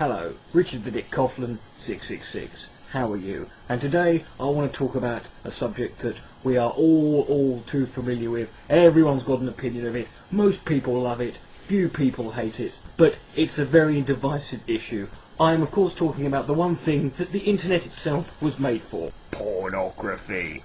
Hello, Richard the Dick Coughlan666. How are you? And today I want to talk about a subject that we are all too familiar with. Everyone's got an opinion of it. Most people love it. Few people hate it. But it's a very divisive issue. I am of course talking about the one thing that the internet itself was made for. Pornography.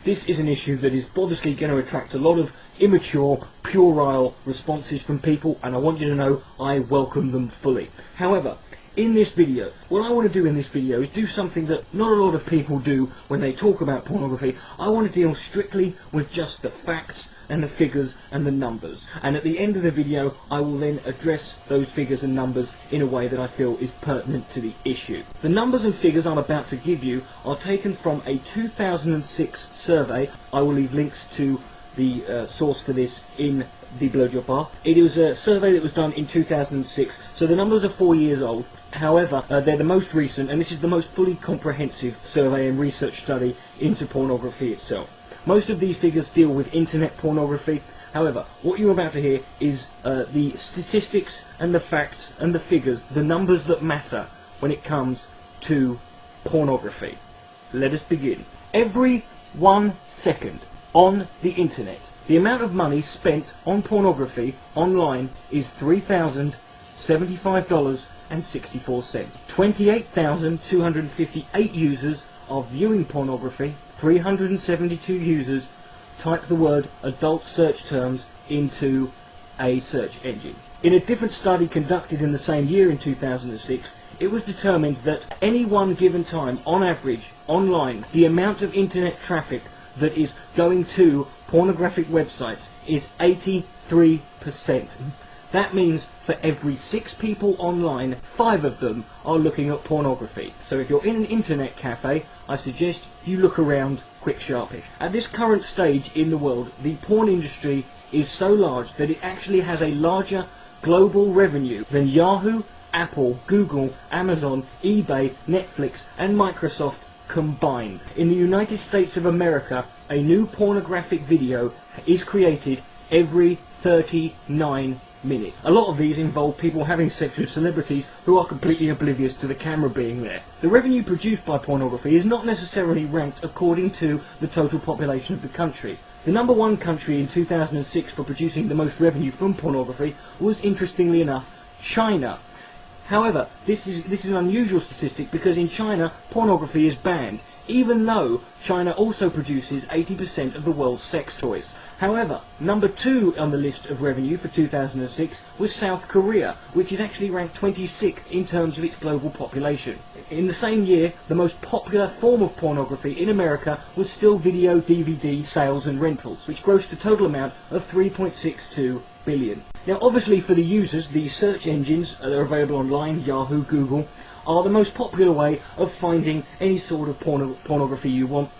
This is an issue that is obviously going to attract a lot of immature, puerile responses from people, and I want you to know I welcome them fully. However, in this video, what I want to do in this video is do something that not a lot of people do when they talk about pornography. I want to deal strictly with just the facts and the figures and the numbers. And at the end of the video, I will then address those figures and numbers in a way that I feel is pertinent to the issue. The numbers and figures I'm about to give you are taken from a 2006 survey. I will leave links to the source for this in the blowjob bar. It was a survey that was done in 2006, so the numbers are 4 years old. However, they're the most recent, and this is the most fully comprehensive survey and research study into pornography itself. Most of these figures deal with internet pornography. However, what you're about to hear is the statistics and the facts and the figures, the numbers that matter when it comes to pornography. Let us begin. Every 1 second on the internet, the amount of money spent on pornography online is $3,075.64. 28,258 users are viewing pornography. 372 users type the word adult search terms into a search engine. In a different study conducted in the same year in 2006, it was determined that any one given time, on average, online, the amount of internet traffic that is going to pornographic websites is 83%. That means for every 6 people online, 5 of them are looking at pornography. So if you're in an internet cafe, I suggest you look around quick sharpish. At this current stage in the world, the porn industry is so large that it actually has a larger global revenue than Yahoo, Apple, Google, Amazon, eBay, Netflix and Microsoft combined. In the United States of America, a new pornographic video is created every 39 minutes. A lot of these involve people having sex with celebrities who are completely oblivious to the camera being there. The revenue produced by pornography is not necessarily ranked according to the total population of the country. The number 1 country in 2006 for producing the most revenue from pornography was, interestingly enough, China. However, this is an unusual statistic because in China, pornography is banned, even though China also produces 80% of the world's sex toys. However, number 2 on the list of revenue for 2006 was South Korea, which is actually ranked 26th in terms of its global population. In the same year, the most popular form of pornography in America was still video DVD sales and rentals, which grossed a total amount of $3.62 billion. Now obviously for the users, the search engines that are available online, Yahoo, Google, are the most popular way of finding any sort of pornography you want,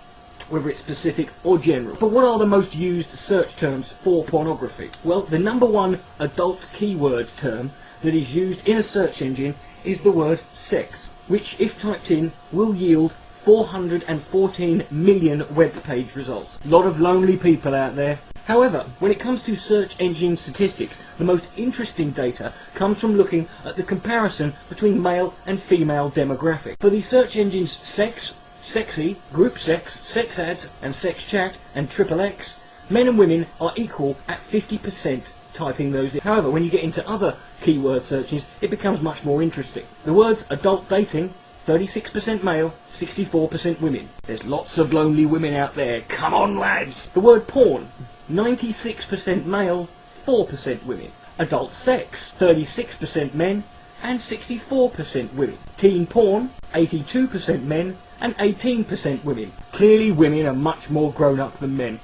whether it's specific or general. But what are the most used search terms for pornography? Well, the number 1 adult keyword term that is used in a search engine is the word sex, which if typed in will yield 414 million web page results. A lot of lonely people out there. However, when it comes to search engine statistics, the most interesting data comes from looking at the comparison between male and female demographic. For the search engines sex, sexy, group sex, sex ads and sex chat and XXX, men and women are equal at 50% typing those in. However, when you get into other keyword searches, it becomes much more interesting. The words adult dating, 36% male, 64% women. There's lots of lonely women out there. Come on, lads! The word porn, 96% male, 4% women. Adult sex, 36% men and 64% women. Teen porn, 82% men and 18% women. Clearly women are much more grown up than men.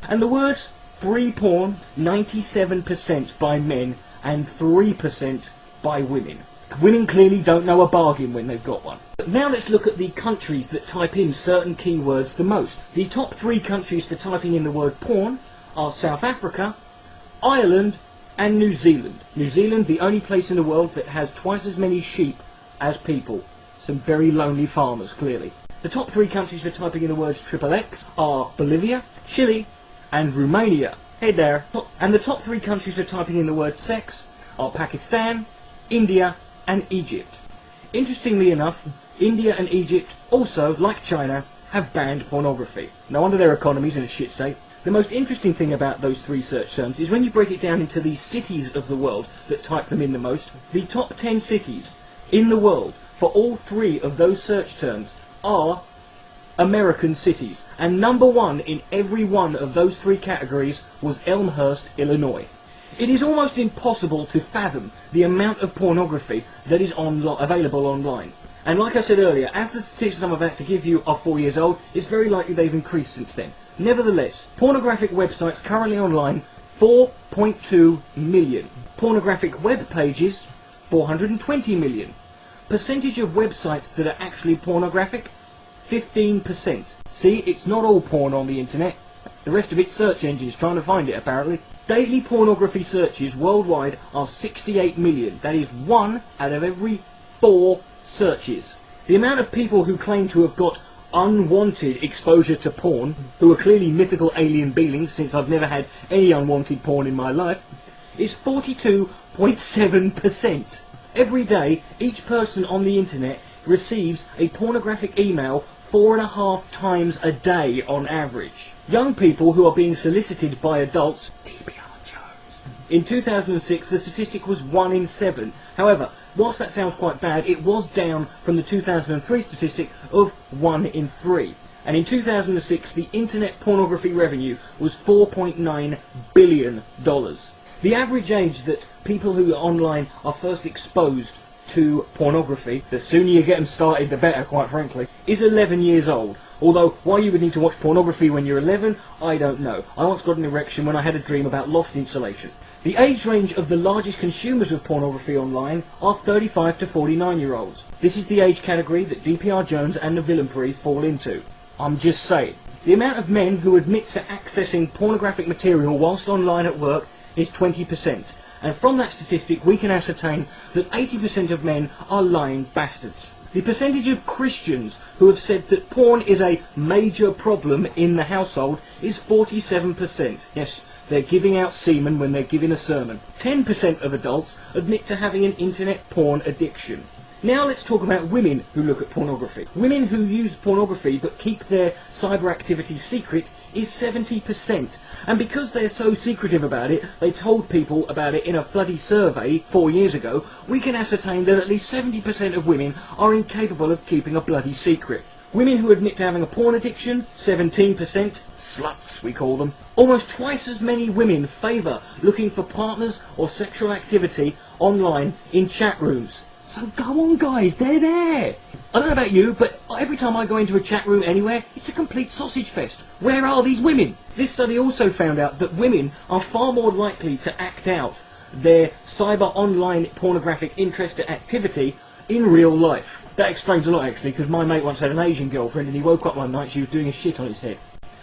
And the words free porn, 97% by men and 3% by women. Women clearly don't know a bargain when they've got one. But now let's look at the countries that type in certain keywords the most. The top 3 countries for typing in the word porn are South Africa, Ireland and New Zealand. New Zealand, the only place in the world that has twice as many sheep as people. Some very lonely farmers, clearly. The top 3 countries for typing in the words XXX are Bolivia, Chile and Romania. Hey there. And the top 3 countries for typing in the word sex are Pakistan, India and Egypt. Interestingly enough, India and Egypt also, like China, have banned pornography. No wonder their economy's in a shit state. The most interesting thing about those three search terms is when you break it down into the cities of the world that type them in the most, the top 10 cities in the world for all three of those search terms are American cities. And number one in every one of those three categories was Elmhurst, Illinois. It is almost impossible to fathom the amount of pornography that is available online. And like I said earlier, as the statistics I'm about to give you are 4 years old, it's very likely they've increased since then. Nevertheless, pornographic websites currently online, 4.2 million. Pornographic web pages, 420 million. Percentage of websites that are actually pornographic, 15%. See, it's not all porn on the internet. The rest of it's search engines trying to find it, apparently. Daily pornography searches worldwide are 68 million. That is 1 out of every 4 searches. The amount of people who claim to have got unwanted exposure to porn, who are clearly mythical alien beings, since I've never had any unwanted porn in my life, is 42.7%. Every day, each person on the internet receives a pornographic email 4.5 times a day on average. Young people who are being solicited by adults, in 2006 the statistic was 1 in 7. However, whilst that sounds quite bad, it was down from the 2003 statistic of 1 in 3. And in 2006 the internet pornography revenue was $4.9 billion. The average age that people who are online are first exposed to pornography, the sooner you get them started the better, quite frankly, is 11 years old. Although, why you would need to watch pornography when you're 11, I don't know. I once got an erection when I had a dream about loft insulation. The age range of the largest consumers of pornography online are 35 to 49-year-olds. This is the age category that DPR Jones and the Villainpree fall into. I'm just saying. The amount of men who admit to accessing pornographic material whilst online at work is 20%. And from that statistic we can ascertain that 80% of men are lying bastards. The percentage of Christians who have said that porn is a major problem in the household is 47%. Yes, they're giving out semen when they're giving a sermon. 10% of adults admit to having an internet porn addiction. Now let's talk about women who look at pornography. Women who use pornography but keep their cyber activity secret is 70%. And because they're so secretive about it, they told people about it in a bloody survey 4 years ago, we can ascertain that at least 70% of women are incapable of keeping a bloody secret. Women who admit to having a porn addiction, 17%, sluts we call them. Almost twice as many women favour looking for partners or sexual activity online in chat rooms. So go on guys, they're there! I don't know about you, but every time I go into a chat room anywhere, it's a complete sausage fest. Where are these women? This study also found out that women are far more likely to act out their cyber online pornographic interest and activity in real life. That explains a lot actually, because my mate once had an Asian girlfriend and he woke up one night she was doing a shit on his head.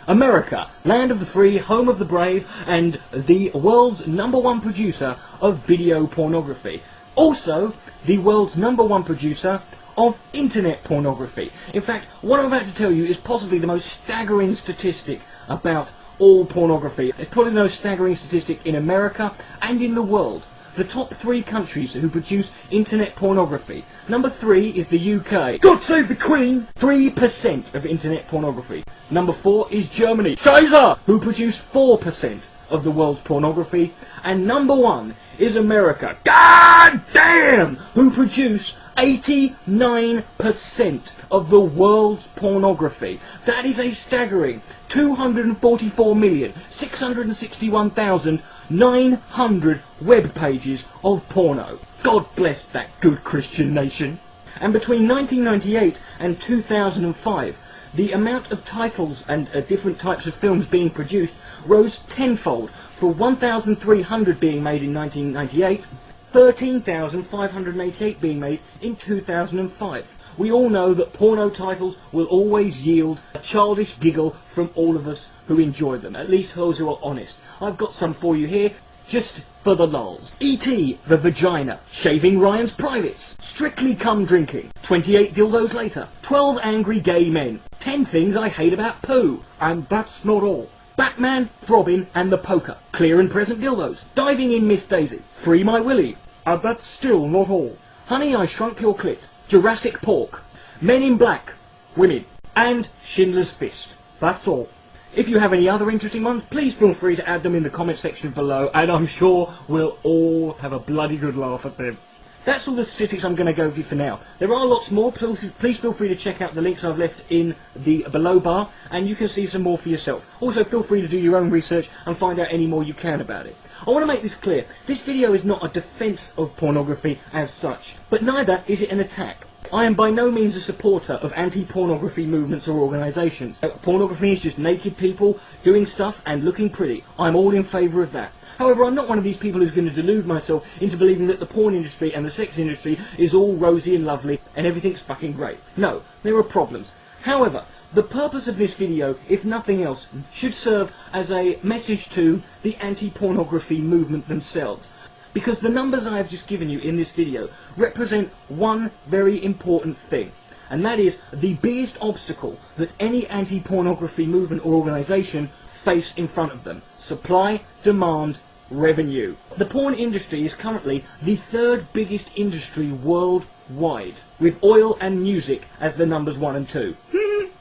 America, land of the free, home of the brave, and the world's #1 producer of video pornography. Also, the world's #1 producer of internet pornography. In fact, what I'm about to tell you is possibly the most staggering statistic about all pornography. It's probably the most staggering statistic in America and in the world. The top 3 countries who produce internet pornography. Number 3 is the UK. God save the Queen! 3% of internet pornography. Number 4 is Germany. Scheiße! Who produce 4% of the world's pornography. And number 1 is America. God damn! Who produce 89% of the world's pornography. That is a staggering 244,661,900 web pages of porno. God bless that good Christian nation. And between 1998 and 2005, the amount of titles and different types of films being produced rose tenfold, from 1,300 being made in 1998, 13,588 being made in 2005. We all know that porno titles will always yield a childish giggle from all of us who enjoy them, at least those who are honest. I've got some for you here, just for the lulz. E.T. the Vagina, Shaving Ryan's Privates, Strictly Cum Drinking, 28 Dildos Later, 12 Angry Gay Men, 10 Things I Hate About Poo, and That's Not All. Batman, Throbbing and the Poker, Clear and Present Dildos, Diving in Miss Daisy, Free My Willy, and That's Still Not All. Honey, I Shrunk Your Clit, Jurassic Pork, Men in Black, women, and Schindler's Fist. That's all. If you have any other interesting ones, please feel free to add them in the comment section below, and I'm sure we'll all have a bloody good laugh at them. That's all the statistics I'm going to go over for now. There are lots more. Please feel free to check out the links I've left in the below bar, and you can see some more for yourself. Also, feel free to do your own research and find out any more you can about it. I want to make this clear. This video is not a defence of pornography as such, but neither is it an attack. I am by no means a supporter of anti-pornography movements or organisations. Pornography is just naked people doing stuff and looking pretty. I'm all in favour of that. However, I'm not one of these people who's going to delude myself into believing that the porn industry and the sex industry is all rosy and lovely and everything's fucking great. No, there are problems. However, the purpose of this video, if nothing else, should serve as a message to the anti-pornography movement themselves. Because the numbers I have just given you in this video represent one very important thing. And that is the biggest obstacle that any anti-pornography movement or organisation face in front of them. Supply, demand, revenue. The porn industry is currently the third biggest industry worldwide, with oil and music as the numbers 1 and 2.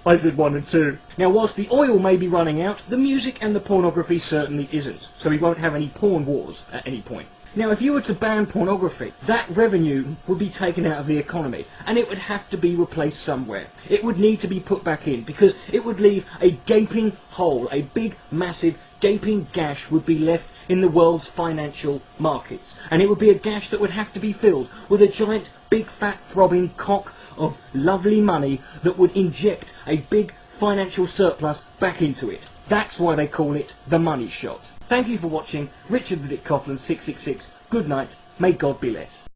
I said 1 and 2. Now, whilst the oil may be running out, the music and the pornography certainly isn't, so we won't have any porn wars at any point. Now, if you were to ban pornography, that revenue would be taken out of the economy, and it would have to be replaced somewhere. It would need to be put back in, because it would leave a gaping hole, a big, massive, gaping gash would be left in the world's financial markets. And it would be a gash that would have to be filled with a giant, big, fat, throbbing cock of lovely money that would inject a big financial surplus back into it. That's why they call it the money shot. Thank you for watching. Richard the Dick Coughlan 666. Good night. May God be less.